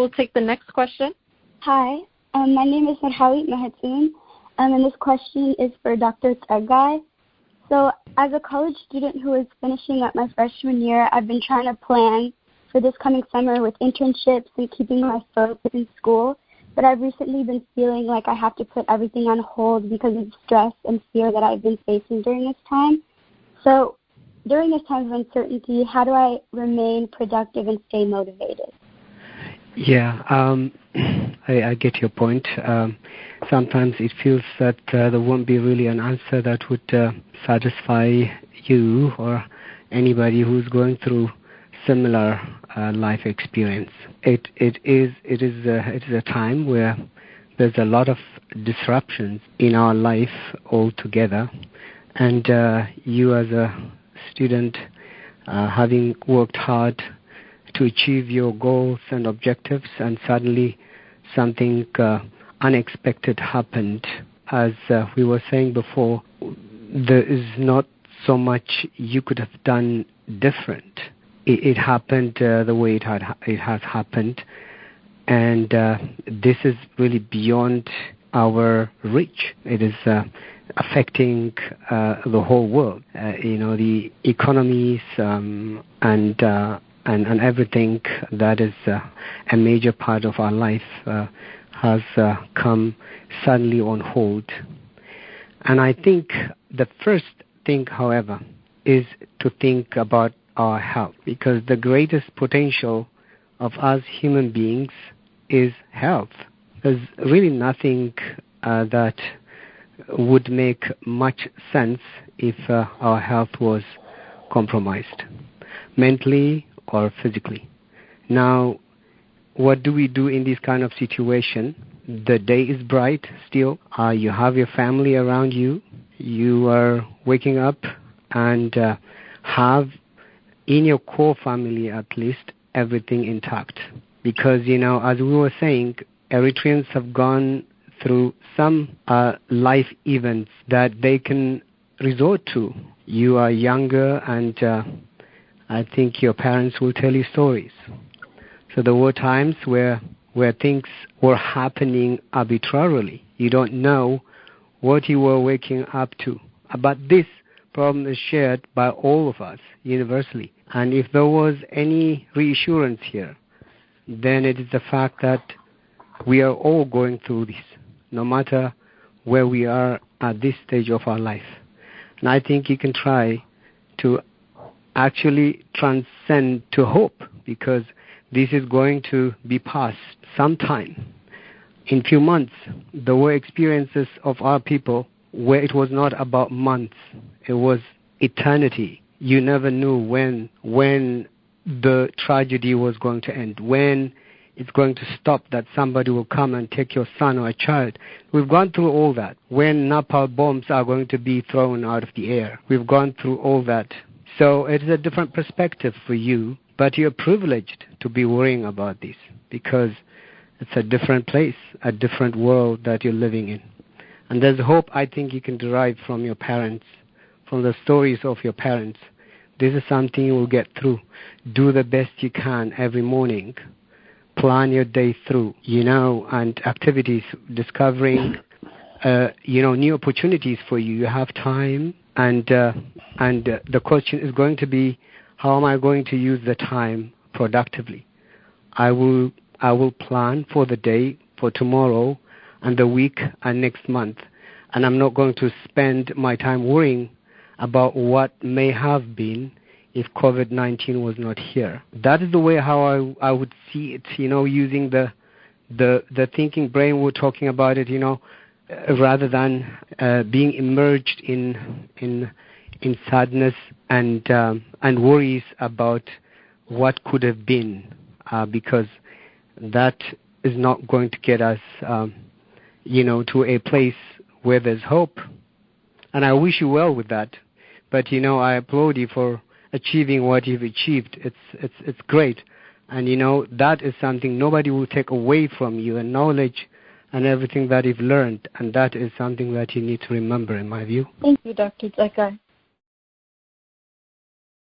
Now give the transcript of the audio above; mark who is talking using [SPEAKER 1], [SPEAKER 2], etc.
[SPEAKER 1] we'll take the next question.
[SPEAKER 2] Hi, my name is Marhawi Mahatsoon, and this question is for Dr. Tzeggai. So, as a college student who is finishing up my freshman year, I've been trying to plan for this coming summer with internships and keeping my focus in school, but I've recently been feeling like I have to put everything on hold because of stress and fear that I've been facing during this time. So, during this time of uncertainty, how do I remain productive and stay motivated?
[SPEAKER 3] Yeah, I get your point. Sometimes it feels that there won't be really an answer that would satisfy you or anybody who's going through similar life experience. It is a time where there's a lot of disruptions in our life altogether, and you as a student, having worked hard to achieve your goals and objectives, and suddenly something unexpected happened. As we were saying before, there is not so much you could have done different. It happened the way it has happened, and this is really beyond our reach. It is affecting the whole world. The economies and everything that is a major part of our life has come suddenly on hold. And I think the first thing, however, is to think about our health, because the greatest potential of us human beings is health. There's really nothing that would make much sense if our health was compromised, mentally or physically. Now, what do we do in this kind of situation? The day is bright still. You have your family around you. You are waking up and have in your core family at least everything intact. Because, as we were saying, Eritreans have gone through some life events that they can resort to. You are younger, and I think your parents will tell you stories. So there were times where things were happening arbitrarily. You don't know what you were waking up to. But this problem is shared by all of us universally. And if there was any reassurance here, then it is the fact that we are all going through this, no matter where we are at this stage of our life. And I think you can try to actually transcend to hope, because this is going to be past sometime. In few months, there were experiences of our people where it was not about months, it was eternity. You never knew when the tragedy was going to end, when it's going to stop, that somebody will come and take your son or a child. We've gone through all that. When napalm bombs are going to be thrown out of the air. We've gone through all that. So it is a different perspective for you, but you're privileged to be worrying about this, because it's a different place, a different world that you're living in. And there's hope I think you can derive from your parents, from the stories of your parents. This is something you will get through. Do the best you can every morning. Plan your day through, and activities, discovering, new opportunities for you. You have time, and the question is going to be, how am I going to use the time productively? I will plan for the day, for tomorrow, and the week, and next month. And I'm not going to spend my time worrying about what may have been if COVID-19 was not here. That is the way how I would see it, using the thinking brain. We're talking about it, rather than being immersed in sadness and worries about what could have been, because that is not going to get us, to a place where there's hope. And I wish you well with that. But, I applaud you for achieving what you've achieved. It's great. And, that is something nobody will take away from you, and knowledge and everything that you've learned. And that is something that you need to remember, in my view.
[SPEAKER 1] Thank you, Dr. Tzeggai.